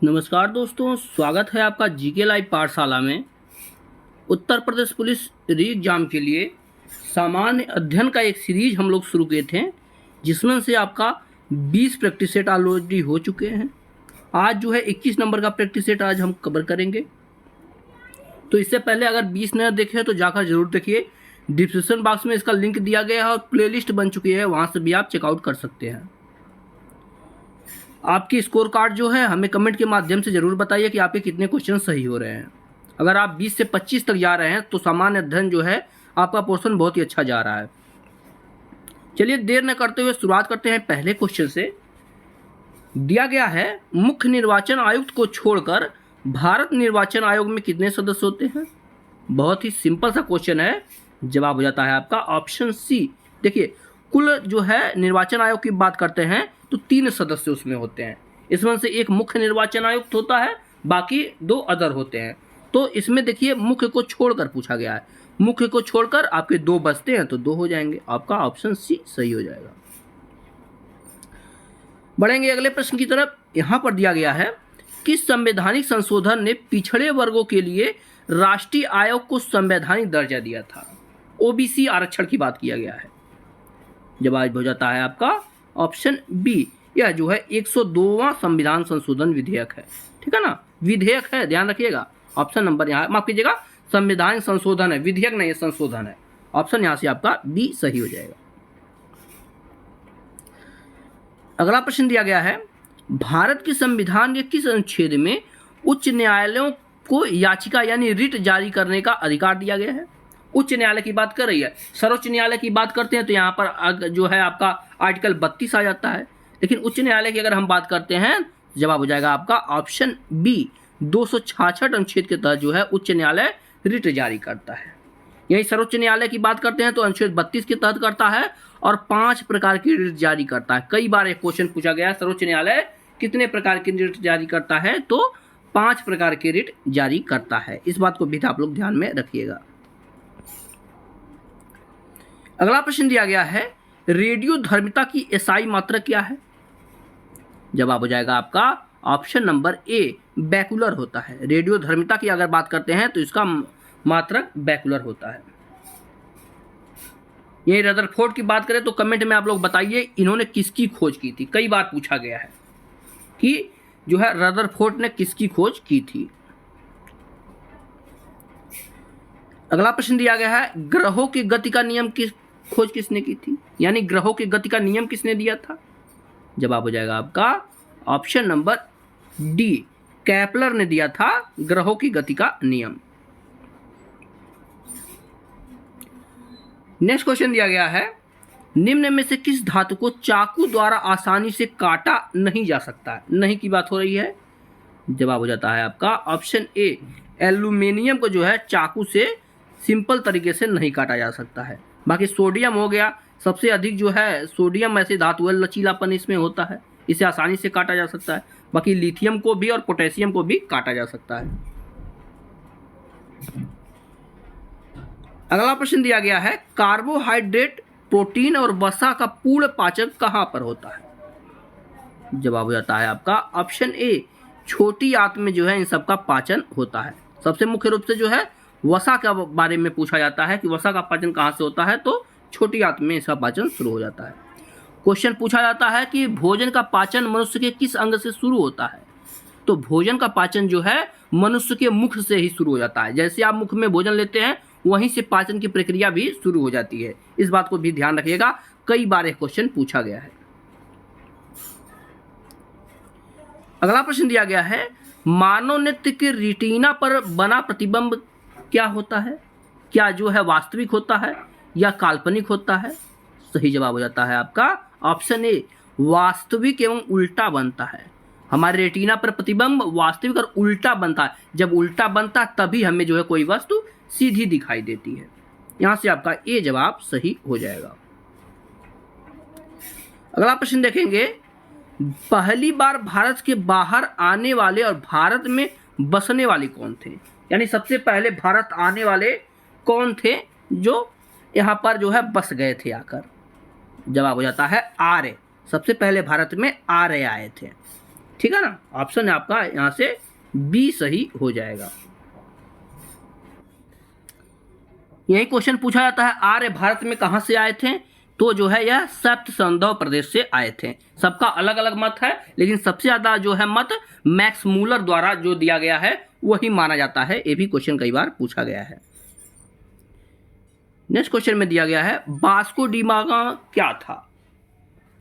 नमस्कार दोस्तों, स्वागत है आपका जीके लाइव पाठशाला में। उत्तर प्रदेश पुलिस री एग्ज़ाम के लिए सामान्य अध्ययन का एक सीरीज हम लोग शुरू किए थे, जिसमें से आपका 20 प्रैक्टिस सेट ऑलरेडी हो चुके हैं। आज जो है 21 नंबर का प्रैक्टिस सेट आज हम कवर करेंगे। तो इससे पहले अगर 20 न देखे तो जाकर जरूर देखिए। डिस्क्रिप्शन बॉक्स में इसका लिंक दिया गया है और प्लेलिस्ट बन चुकी है, वहाँ से भी आप चेकआउट कर सकते हैं। आपकी स्कोर कार्ड जो है हमें कमेंट के माध्यम से ज़रूर बताइए कि आपके कितने क्वेश्चन सही हो रहे हैं। अगर आप 20 से 25 तक जा रहे हैं तो सामान्य अध्ययन जो है आपका पोर्शन बहुत ही अच्छा जा रहा है। चलिए देर न करते हुए शुरुआत करते हैं पहले क्वेश्चन से। दिया गया है, मुख्य निर्वाचन आयुक्त को छोड़कर भारत निर्वाचन आयोग में कितने सदस्य होते हैं। बहुत ही सिंपल सा क्वेश्चन है, जवाब हो जाता है आपका ऑप्शन सी। देखिए, कुल जो है निर्वाचन आयोग की बात करते हैं तो 3 सदस्य उसमें होते हैं। इसमें से एक मुख्य निर्वाचन आयुक्त होता है, बाकी 2 अदर होते हैं। तो इसमें देखिए मुख्य को छोड़कर पूछा गया है, मुख्य को छोड़कर आपके 2 बचते हैं तो 2 हो जाएंगे। आपका ऑप्शन सी सही हो जाएगा। बढ़ेंगे अगले प्रश्न की तरफ। यहाँ पर दिया गया है, किस संवैधानिक संशोधन ने पिछड़े वर्गों के लिए राष्ट्रीय आयोग को संवैधानिक दर्जा दिया था। ओबीसी आरक्षण की बात किया गया है। जवाब हो जाता है आपका ऑप्शन बी। यह जो है 102वां संविधान संशोधन विधेयक है, ठीक है ना, विधेयक है, ध्यान रखिएगा। ऑप्शन नंबर यहाँ माफ कीजिएगा, संविधान संशोधन है, विधेयक नहीं है, संशोधन है। ऑप्शन यहाँ से आपका बी सही हो जाएगा। अगला प्रश्न दिया गया है, भारत के संविधान के किस अनुच्छेद में उच्च न्यायालयों को याचिका यानी रिट जारी करने का अधिकार दिया गया है। उच्च न्यायालय की बात कर रही है, सर्वोच्च न्यायालय की बात करते हैं तो यहाँ पर जो है आपका आर्टिकल 32 आ जाता है। लेकिन उच्च न्यायालय की अगर हम बात करते हैं, जवाब हो जाएगा आपका ऑप्शन बी। 266 अनुच्छेद के तहत जो है उच्च न्यायालय रिट जारी करता है। यही सर्वोच्च न्यायालय की बात करते हैं तो अनुच्छेद 32 के तहत करता है और 5 प्रकार की रिट जारी करता है। कई बार एक क्वेश्चन पूछा गया है, सर्वोच्च न्यायालय कितने प्रकार की रिट जारी करता है, तो 5 प्रकार की रिट जारी करता है। इस बात को भी आप लोग ध्यान में रखिएगा। अगला प्रश्न दिया गया है, रेडियो धर्मिता की एसआई मात्रक क्या है। जवाब हो जाएगा आपका ऑप्शन नंबर ए, बैकुलर होता है। रेडियो धर्मिता की अगर बात करते हैं तो इसका मात्रक बैकुलर होता है। यही रदरफोर्ड की बात करें तो कमेंट में आप लोग बताइए इन्होंने किसकी खोज की थी। कई बार पूछा गया है कि जो है रदरफोर्ड ने किसकी खोज की थी। अगला प्रश्न दिया गया है, ग्रहों की गति का नियम की खोज किसने की थी, यानी ग्रहों की गति का नियम किसने दिया था। जवाब हो जाएगा आपका ऑप्शन नंबर डी, केपलर ने दिया था ग्रहों की गति का नियम। नेक्स्ट क्वेश्चन दिया गया है, निम्न में से किस धातु को चाकू द्वारा आसानी से काटा नहीं जा सकता है। नहीं की बात हो रही है। जवाब हो जाता है आपका ऑप्शन ए, एल्यूमिनियम को जो है चाकू से सिंपल तरीके से नहीं काटा जा सकता है। बाकी सोडियम हो गया, सबसे अधिक जो है सोडियम ऐसे धातु है, लचीलापन इसमें होता है, इसे आसानी से काटा जा सकता है। बाकी लिथियम को भी और पोटेशियम को भी काटा जा सकता है। अगला प्रश्न दिया गया है, कार्बोहाइड्रेट, प्रोटीन और वसा का पूर्ण पाचन कहाँ पर होता है। जवाब हो जाता है आपका ऑप्शन ए, छोटी आंत में जो है इन सबका पाचन होता है। सबसे मुख्य रूप से जो है वसा के बारे में पूछा जाता है कि वसा का पाचन कहाँ से होता है, तो छोटी आंत में इसका पाचन शुरू हो जाता है। क्वेश्चन पूछा जाता है कि भोजन का पाचन मनुष्य के किस अंग से शुरू होता है। तो भोजन का पाचन जो है मनुष्य के मुख से ही शुरू हो जाता है। जैसे आप मुख में भोजन लेते हैं वहीं से पाचन की प्रक्रिया भी शुरू हो जाती है। इस बात को भी ध्यान रखिएगा, कई बार एक क्वेश्चन पूछा गया है। अगला प्रश्न दिया गया है, मानव नेत्र के रेटिना पर बना प्रतिबिंब क्या होता है। क्या जो है वास्तविक होता है या काल्पनिक होता है। सही जवाब हो जाता है आपका ऑप्शन ए, वास्तविक एवं उल्टा बनता है। हमारे रेटिना पर प्रतिबिंब वास्तविक और उल्टा बनता है। जब उल्टा बनता है तभी हमें जो है कोई वस्तु सीधी दिखाई देती है। यहां से आपका ए जवाब सही हो जाएगा। अगला प्रश्न देखेंगे, पहली बार भारत के बाहर आने वाले और भारत में बसने वाले कौन थे। यानी सबसे पहले भारत आने वाले कौन थे जो यहाँ पर जो है बस गए थे आकर। जवाब हो जाता है आर्य। सबसे पहले भारत में आर्य आए थे। ठीक है ना, ऑप्शन आपका यहाँ से बी सही हो जाएगा। यही क्वेश्चन पूछा जाता है, आर्य भारत में कहाँ से आए थे, तो जो है यह सप्त संधव प्रदेश से आए थे। सबका अलग अलग मत है, लेकिन सबसे ज्यादा जो है मत मैक्स मूलर द्वारा जो दिया गया है वही माना जाता है। ये भी क्वेश्चन कई बार पूछा गया है। नेक्स्ट क्वेश्चन में दिया गया है, वास्को डिगामा क्या था।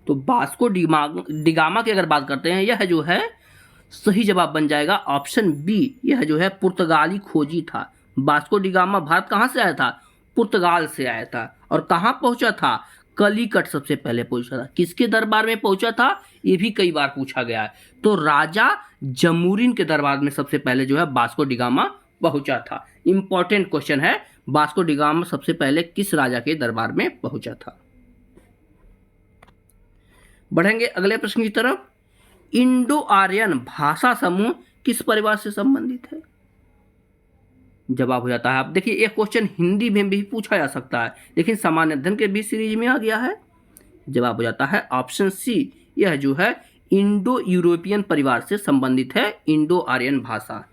तो वास्को डिगामा की अगर बात करते हैं, यह जो है सही जवाब बन जाएगा ऑप्शन बी, यह जो है पुर्तगाली खोजी था। वास्को डिगामा भारत कहाँ से आया था, पुर्तगाल से आया था। और कहाँ पहुंचा था, कलिकट सबसे पहले पहुंचा था। किसके दरबार में पहुंचा था, ये भी कई बार पूछा गया है। तो राजा जमूरिन के दरबार में सबसे पहले जो है वास्को डिगामा पहुंचा था। इंपॉर्टेंट क्वेश्चन है, वास्को डिगामा सबसे पहले किस राजा के दरबार में पहुंचा था। बढ़ेंगे अगले प्रश्न की तरफ। इंडो आर्यन भाषा समूह किस परिवार से संबंधित है। जवाब हो जाता है, आप देखिए एक क्वेश्चन हिंदी में भी पूछा जा सकता है, लेकिन सामान्य अध्ययन के बीच सीरीज में आ गया है। जवाब हो जाता है ऑप्शन सी, यह जो है इंडो यूरोपियन परिवार से संबंधित है, इंडो आर्यन भाषा।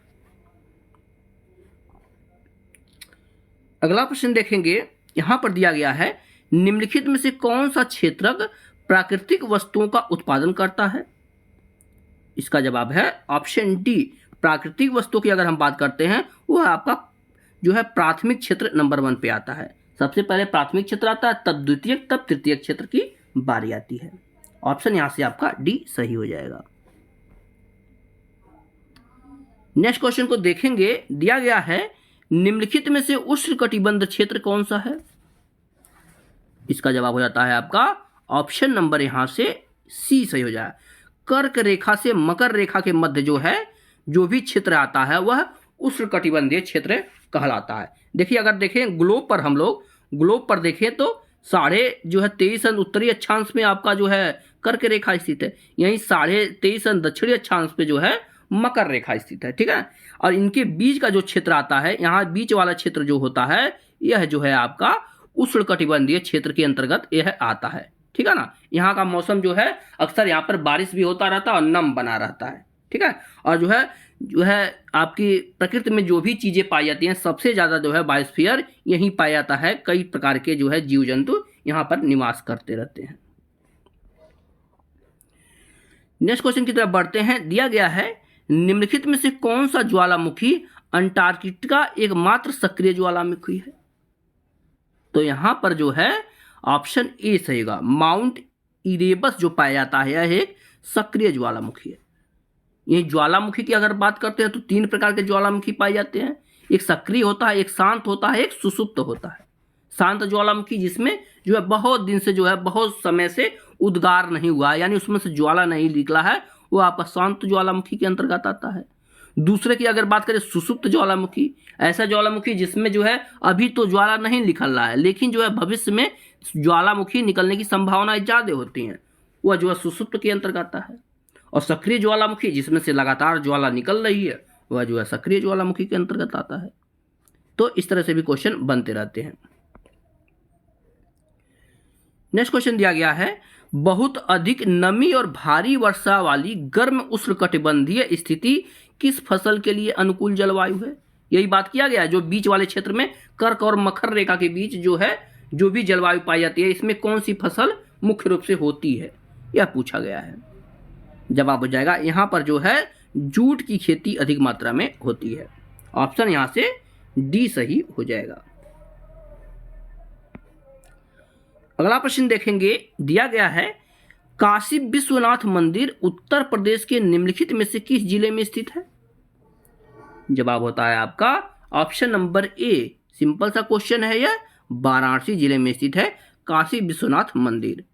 अगला प्रश्न देखेंगे, यहां पर दिया गया है, निम्नलिखित में से कौन सा क्षेत्रक प्राकृतिक वस्तुओं का उत्पादन करता है। इसका जवाब है ऑप्शन डी, प्राकृतिक वस्तु की अगर हम बात करते हैं, वह आपका जो है प्राथमिक क्षेत्र नंबर 1 पे आता है। सबसे पहले प्राथमिक क्षेत्र आता है, तब द्वितीयक, तब तृतीयक क्षेत्र की बारी आती है। ऑप्शन यहां से आपका डी सही हो जाएगा। नेक्स्ट क्वेश्चन को देखेंगे, दिया गया है, निम्नलिखित में से उष्णकटिबंध क्षेत्र कौन सा है। इसका जवाब हो जाता है आपका ऑप्शन नंबर यहां से सी सही हो जाए। कर्क रेखा से मकर रेखा के मध्य जो है जो भी क्षेत्र आता है वह उष्णकटिबंधीय क्षेत्र कहलाता है। देखिए अगर देखें ग्लोब पर, हम लोग ग्लोब पर देखें तो 23.5 अंश उत्तरी अक्षांश में आपका जो है कर्क रेखा स्थित है, यहीं 23.5 अंश दक्षिणी अक्षांश पे जो है मकर रेखा स्थित है। ठीक है, और इनके बीच का जो क्षेत्र आता है, यहाँ बीच वाला क्षेत्र जो होता है, यह जो है आपका उष्णकटिबंधीय क्षेत्र के अंतर्गत यह आता है। ठीक है ना, यहाँ का मौसम जो है अक्सर यहाँ पर बारिश भी होता रहता है और नम बना रहता है। ठीक है, और जो है आपकी प्रकृति में जो भी चीजें पाई जाती हैं, सबसे ज्यादा जो है बायोस्फीयर यहीं पाया जाता है। कई प्रकार के जो है जीव जंतु यहाँ पर निवास करते रहते हैं। नेक्स्ट क्वेश्चन की तरफ बढ़ते हैं। दिया गया है, निम्नलिखित में से कौन सा ज्वालामुखी अंटार्कटिका एकमात्र सक्रिय ज्वालामुखी है। तो यहां पर जो है ऑप्शन ए सही होगा, माउंट इरेबस जो पाया जाता है यह एक सक्रिय ज्वालामुखी है। ये ज्वालामुखी की अगर बात करते हैं तो 3 प्रकार के ज्वालामुखी पाए जाते हैं, एक सक्रिय होता है, एक शांत होता है, एक सुसुप्त होता है। शांत ज्वालामुखी जिसमें जो है बहुत दिन से जो है बहुत समय से उद्गार नहीं हुआ है, यानी उसमें से ज्वाला नहीं निकला है, वो आपका शांत ज्वालामुखी के अंतर्गत आता है। दूसरे की अगर बात करें सुसुप्त ज्वालामुखी, ऐसा ज्वालामुखी जिसमें जो है अभी तो ज्वाला नहीं निकल रहा है, लेकिन जो है भविष्य में ज्वालामुखी निकलने की संभावनाएं ज्यादा होती हैं, वह जो है सुसुप्त के अंतर्गत आता है। और सक्रिय ज्वालामुखी जिसमें से लगातार ज्वाला निकल रही है, वह जो है सक्रिय ज्वालामुखी के अंतर्गत आता है। तो इस तरह से भी क्वेश्चन बनते रहते हैं। नेक्स्ट क्वेश्चन दिया गया है, बहुत अधिक नमी और भारी वर्षा वाली गर्म उष्णकटिबंधीय स्थिति किस फसल के लिए अनुकूल जलवायु है। यही बात किया गया है, जो बीच वाले क्षेत्र में कर्क और मकर रेखा के बीच जो है जो भी जलवायु पाई जाती है, इसमें कौन सी फसल मुख्य रूप से होती है, यह पूछा गया है। जवाब हो जाएगा यहां पर जो है जूट की खेती अधिक मात्रा में होती है। ऑप्शन यहां से डी सही हो जाएगा। अगला प्रश्न देखेंगे, दिया गया है, काशी विश्वनाथ मंदिर उत्तर प्रदेश के निम्नलिखित में से किस जिले में स्थित है। जवाब होता है आपका ऑप्शन नंबर ए, सिंपल सा क्वेश्चन है यह, वाराणसी जिले में स्थित है काशी विश्वनाथ मंदिर।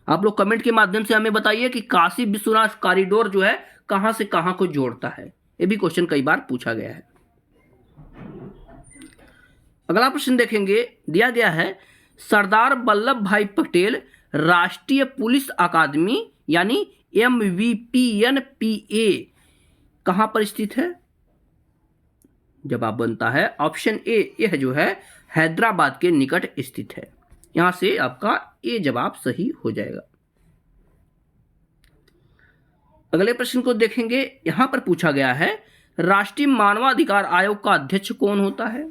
आप लोग कमेंट के माध्यम से हमें बताइए कि काशी विश्वनाथ कॉरिडोर जो है कहां से कहां को जोड़ता है। यह भी क्वेश्चन कई बार पूछा गया है। अगला प्रश्न देखेंगे, दिया गया है, सरदार वल्लभ भाई पटेल राष्ट्रीय पुलिस अकादमी यानी MVPNPA कहां पर स्थित है। जवाब बनता है ऑप्शन ए, यह जो है हैदराबाद के निकट स्थित है। यहां से आपका ए जवाब सही हो जाएगा। अगले प्रश्न को देखेंगे। यहां पर पूछा गया है राष्ट्रीय मानवाधिकार आयोग का अध्यक्ष कौन होता है?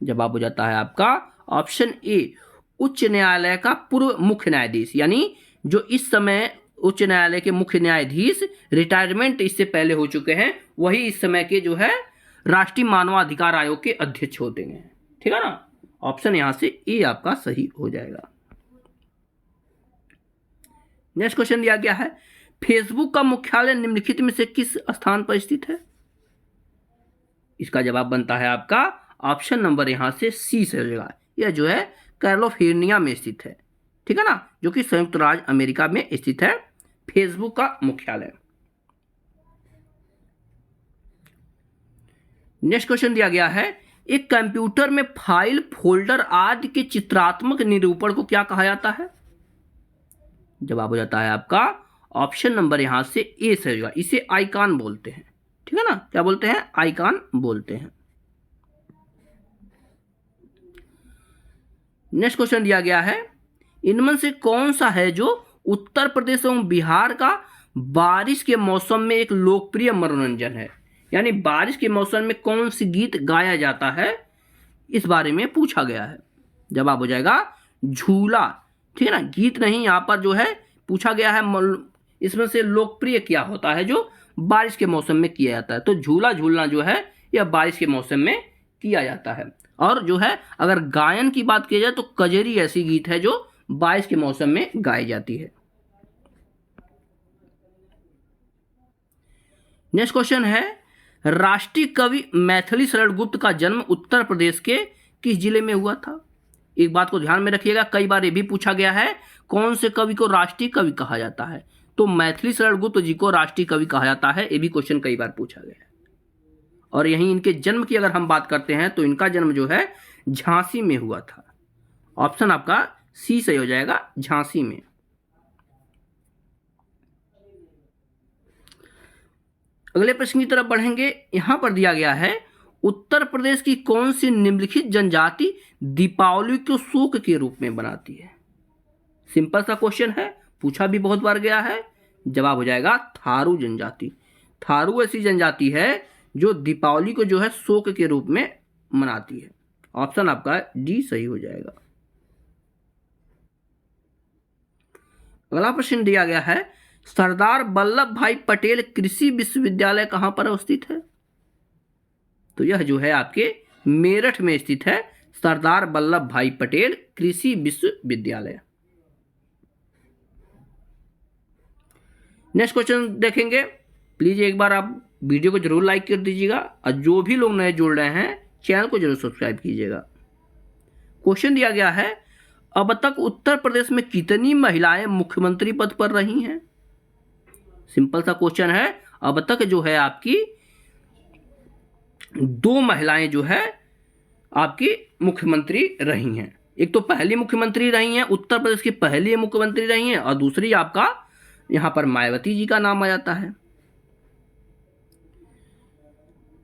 जवाब हो जाता है आपका ऑप्शन ए उच्च न्यायालय का पूर्व मुख्य न्यायाधीश, यानी जो इस समय उच्च न्यायालय के मुख्य न्यायाधीश रिटायरमेंट इससे पहले हो चुके हैं, वही इस समय के जो है राष्ट्रीय मानवाधिकार आयोग के अध्यक्ष होते हैं। ठीक है ना, ऑप्शन यहां से ए आपका सही हो जाएगा। नेक्स्ट क्वेश्चन दिया गया है फेसबुक का मुख्यालय निम्नलिखित में से किस स्थान पर स्थित है? इसका जवाब बनता है आपका ऑप्शन नंबर यहां से सी से हो जाएगा। यह जो है कैलिफोर्निया में स्थित है। ठीक है ना, जो कि संयुक्त राज्य अमेरिका में स्थित है फेसबुक का मुख्यालय। नेक्स्ट क्वेश्चन दिया गया है एक कंप्यूटर में फाइल, फोल्डर आदि के चित्रात्मक निरूपण को क्या कहा जाता है? जवाब हो जाता है आपका ऑप्शन नंबर यहां से ए से होगा। इसे आइकॉन बोलते हैं। ठीक है ना, क्या बोलते हैं? आइकॉन बोलते हैं। नेक्स्ट क्वेश्चन दिया गया है इनमें से कौन सा है जो उत्तर प्रदेश एवं बिहार का बारिश के मौसम में एक लोकप्रिय मनोरंजन है? यानी बारिश के मौसम में कौन सी गीत गाया जाता है, इस बारे में पूछा गया है। जवाब हो जाएगा झूला। ठीक है ना, गीत नहीं, यहाँ पर जो है पूछा गया है इसमें से लोकप्रिय क्या होता है जो बारिश के मौसम में किया जाता है। तो झूला झूलना जो है यह बारिश के मौसम में किया जाता है। और जो है अगर गायन की बात की जाए तो कजरी ऐसी गीत है जो बारिश के मौसम में गाई जाती है। नेक्स्ट क्वेश्चन है राष्ट्रीय कवि मैथिली शरण गुप्त का जन्म उत्तर प्रदेश के किस जिले में हुआ था? एक बात को ध्यान में रखिएगा, कई बार ये भी पूछा गया है कौन से कवि को राष्ट्रीय कवि कहा जाता है। तो मैथिली शरण गुप्त जी को राष्ट्रीय कवि कहा जाता है। ये भी क्वेश्चन कई बार पूछा गया है। और यहीं इनके जन्म की अगर हम बात करते हैं तो इनका जन्म जो है झांसी में हुआ था। ऑप्शन आपका सी सही हो जाएगा, झांसी में। अगले प्रश्न की तरफ बढ़ेंगे। यहां पर दिया गया है उत्तर प्रदेश की कौन सी निम्नलिखित जनजाति दीपावली को शोक के रूप में बनाती है? सिंपल सा क्वेश्चन है, पूछा भी बहुत बार गया है। जवाब हो जाएगा थारू जनजाति। थारू ऐसी जनजाति है जो दीपावली को जो है शोक के रूप में मनाती है। ऑप्शन आपका डी सही हो जाएगा। अगला प्रश्न दिया गया है सरदार वल्लभ भाई पटेल कृषि विश्वविद्यालय कहां पर स्थित है? तो यह जो है आपके मेरठ में स्थित है सरदार वल्लभ भाई पटेल कृषि विश्वविद्यालय। नेक्स्ट क्वेश्चन देखेंगे। प्लीज एक बार आप वीडियो को जरूर लाइक कर दीजिएगा और जो भी लोग नए जुड़ रहे हैं चैनल को जरूर सब्सक्राइब कीजिएगा। क्वेश्चन दिया गया है अब तक उत्तर प्रदेश में कितनी महिलाएं मुख्यमंत्री पद पर रही हैं? सिंपल सा क्वेश्चन है। अब तक जो है आपकी 2 महिलाएं जो है आपकी मुख्यमंत्री रही हैं। एक तो पहली मुख्यमंत्री रही हैं, उत्तर प्रदेश की पहली मुख्यमंत्री रही हैं, और दूसरी आपका यहां पर मायावती जी का नाम आ जाता है।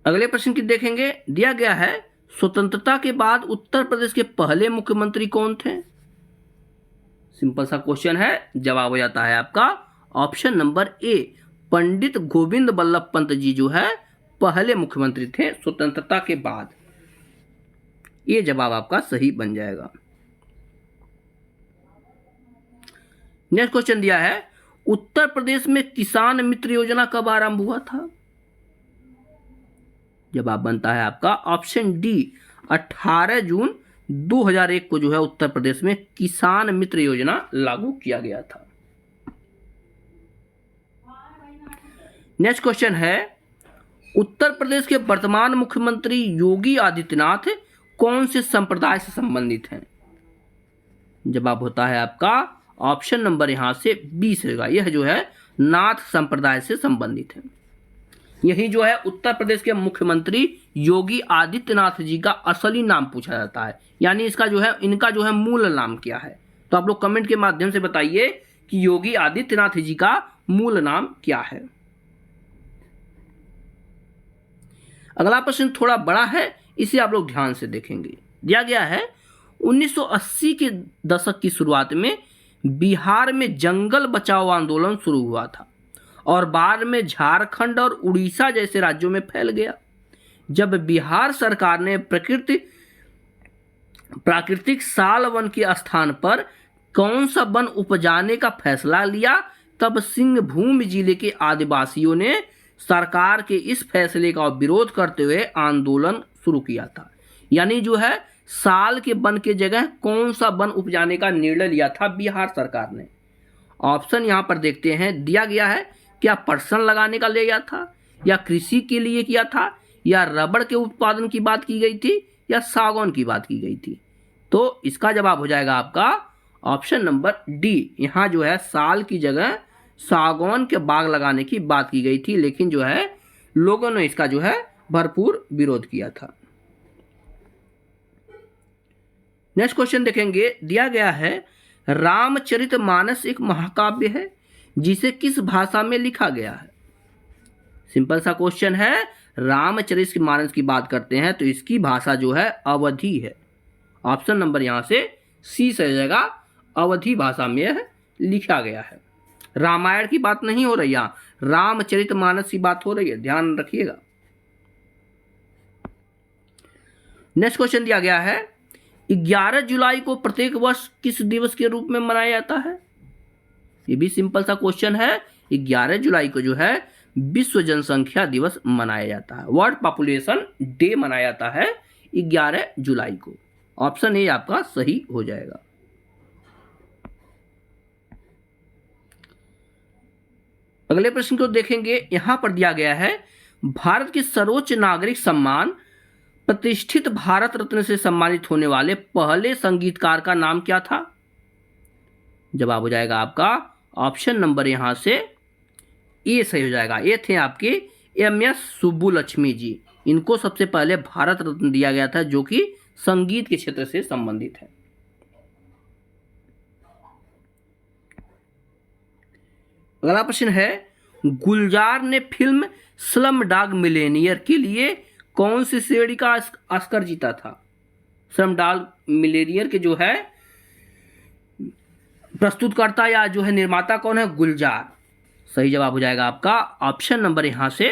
अगले प्रश्न की देखेंगे। दिया गया है स्वतंत्रता के बाद उत्तर प्रदेश के पहले मुख्यमंत्री कौन थे? सिंपल सा क्वेश्चन है। जवाब हो जाता है आपका option number A Pandit Govind Ballabh Pant ji जो है पहले मुख्यमंत्री थे स्वतंत्रता के बाद। ये जवाब आपका सही बन जाएगा। नेक्स्ट क्वेश्चन दिया है उत्तर प्रदेश में किसान मित्र योजना कब आरंभ हुआ था? जवाब बनता है आपका ऑप्शन डी 18 जून 2001 को जो है उत्तर प्रदेश में किसान मित्र योजना लागू किया गया था। नेक्स्ट क्वेश्चन है उत्तर प्रदेश के वर्तमान मुख्यमंत्री योगी आदित्यनाथ कौन से संप्रदाय से संबंधित हैं? जवाब होता है आपका ऑप्शन नंबर यहां से बी से होगा। यह जो है नाथ संप्रदाय से संबंधित है। यही जो है उत्तर प्रदेश के मुख्यमंत्री योगी आदित्यनाथ जी का असली नाम पूछा जाता है, यानी इसका जो है इनका जो है मूल नाम क्या है। तो आप लोग कमेंट के माध्यम से बताइए कि योगी आदित्यनाथ जी का मूल नाम क्या है। अगला प्रश्न थोड़ा बड़ा है, इसे आप लोग ध्यान से देखेंगे। दिया गया है 1980 के दशक की शुरुआत में बिहार में जंगल बचाओ आंदोलन शुरू हुआ था और बाद में झारखंड और उड़ीसा जैसे राज्यों में फैल गया। जब बिहार सरकार ने प्राकृतिक साल वन के स्थान पर कौन सा वन उपजाने का फैसला लिया, तब सिंहभूम जिले के आदिवासियों ने सरकार के इस फैसले का विरोध करते हुए आंदोलन शुरू किया था। यानी जो है साल के वन के जगह कौन सा वन उपजाने का निर्णय लिया था बिहार सरकार ने। ऑप्शन यहाँ पर देखते हैं दिया गया है, क्या पर्सन लगाने का लिया था, या कृषि के लिए किया था, या रबड़ के उत्पादन की बात की गई थी, या सागौन की बात की गई थी। तो इसका जवाब हो जाएगा आपका ऑप्शन नंबर डी। यहाँ जो है साल की जगह सागौन के बाग लगाने की बात की गई थी, लेकिन जो है लोगों ने इसका जो है भरपूर विरोध किया था। नेक्स्ट क्वेश्चन देखेंगे, दिया गया है रामचरितमानस एक महाकाव्य है जिसे किस भाषा में लिखा गया है। सिंपल सा क्वेश्चन है, रामचरितमानस की बात करते हैं तो इसकी भाषा जो है अवधी है। ऑप्शन नंबर यहाँ से सी से हो जाएगा, अवधी भाषा में लिखा गया है। रामायण की बात नहीं हो रही, यहाँ रामचरितमानस की बात हो रही है, ध्यान रखिएगा। नेक्स्ट क्वेश्चन दिया गया है, 11 जुलाई को प्रत्येक वर्ष किस दिवस के रूप में मनाया जाता है। ये भी सिंपल सा क्वेश्चन है। 11 जुलाई को जो है विश्व जनसंख्या दिवस मनाया जाता है, वर्ल्ड पॉपुलेशन डे मनाया जाता है 11 जुलाई को। ऑप्शन ए आपका सही हो जाएगा। अगले प्रश्न को देखेंगे, यहां पर दिया गया है भारत के सर्वोच्च नागरिक सम्मान प्रतिष्ठित भारत रत्न से सम्मानित होने वाले पहले संगीतकार का नाम क्या था। जवाब हो जाएगा आपका ऑप्शन नंबर यहां से ए सही हो जाएगा। ये थे आपके एम.एस. सुब्बुलक्ष्मी जी। इनको सबसे पहले भारत रत्न दिया गया था जो कि संगीत के क्षेत्र से संबंधित है। अगला प्रश्न है, गुलजार ने फिल्म स्लम डॉग मिलियनेयर के लिए कौन सी श्रेणी का ऑस्कर जीता था। स्लम डॉग मिलियनेयर के जो है प्रस्तुतकर्ता या जो है निर्माता कौन है, गुलजार। सही जवाब हो जाएगा आपका ऑप्शन नंबर यहां से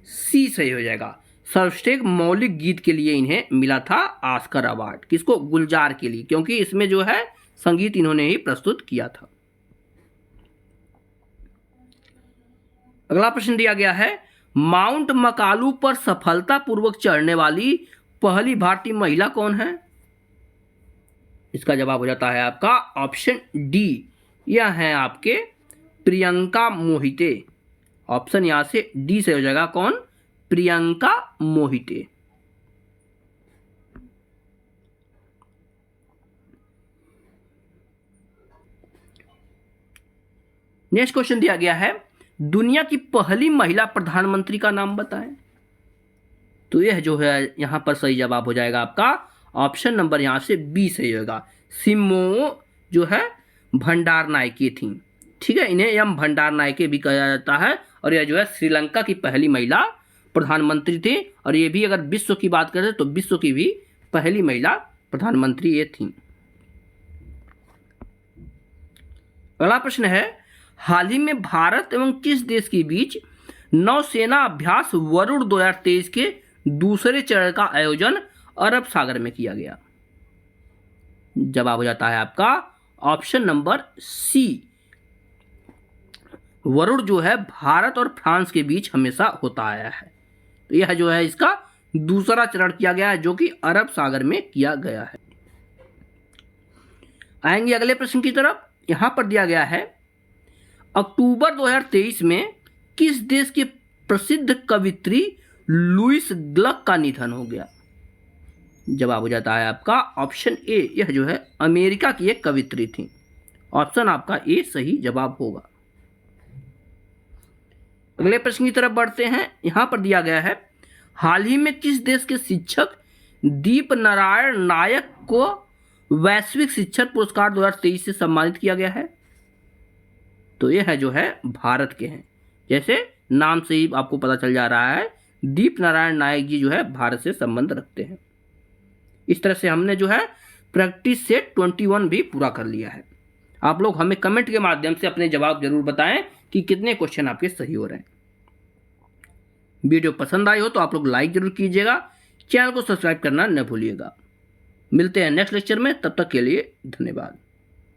सी सही हो जाएगा। सर्वश्रेष्ठ मौलिक गीत के लिए इन्हें मिला था ऑस्कर अवार्ड। किसको, गुलजार के लिए, क्योंकि इसमें जो है संगीत इन्होंने ही प्रस्तुत किया था। अगला प्रश्न दिया गया है, माउंट मकालू पर सफलतापूर्वक चढ़ने वाली पहली भारतीय महिला कौन है। इसका जवाब हो जाता है आपका ऑप्शन डी, यह है आपके प्रियंका मोहिते। ऑप्शन यहां से डी से हो जाएगा, कौन, प्रियंका मोहिते। नेक्स्ट क्वेश्चन दिया गया है, दुनिया की पहली महिला प्रधानमंत्री का नाम बताएं। तो यह जो है यहां पर सही जवाब हो जाएगा आपका ऑप्शन नंबर यहां से बी सही होगा। सिमो जो है भंडार नायके थी। ठीक है, इन्हें एम भंडार नायके भी कहा जाता है और यह जो है श्रीलंका की पहली महिला प्रधानमंत्री थी। और ये भी अगर विश्व की बात करें तो विश्व की भी पहली महिला प्रधानमंत्री ये थी। अगला प्रश्न है, हाल ही में भारत एवं किस देश के बीच नौसेना अभ्यास वरुण 2023 के दूसरे चरण का आयोजन अरब सागर में किया गया। जवाब हो जाता है आपका ऑप्शन नंबर सी। वरुण जो है भारत और फ्रांस के बीच हमेशा होता आया है, तो यह जो है इसका दूसरा चरण किया गया है जो कि अरब सागर में किया गया है। आएंगे अगले प्रश्न की तरफ। यहां पर दिया गया है, अक्टूबर 2023 में किस देश के प्रसिद्ध कवित्री लुइस ग्लक का निधन हो गया। जवाब हो जाता है आपका ऑप्शन ए, यह जो है अमेरिका की एक कवित्री थी। ऑप्शन आपका ए सही जवाब होगा। अगले प्रश्न की तरफ बढ़ते हैं। यहां पर दिया गया है, हाल ही में किस देश के शिक्षक दीप नारायण नायक को वैश्विक शिक्षक पुरस्कार 2023 से सम्मानित किया गया है। तो यह है जो है भारत के हैं। जैसे नाम से ही आपको पता चल जा रहा है, दीप नारायण नायक जी जो है भारत से संबंध रखते हैं। इस तरह से हमने जो है प्रैक्टिस सेट 21 भी पूरा कर लिया है। आप लोग हमें कमेंट के माध्यम से अपने जवाब जरूर बताएं कि कितने क्वेश्चन आपके सही हो रहे हैं। वीडियो पसंद आई हो तो आप लोग लाइक जरूर कीजिएगा, चैनल को सब्सक्राइब करना न भूलिएगा। मिलते हैं नेक्स्ट लेक्चर में, तब तक के लिए धन्यवाद।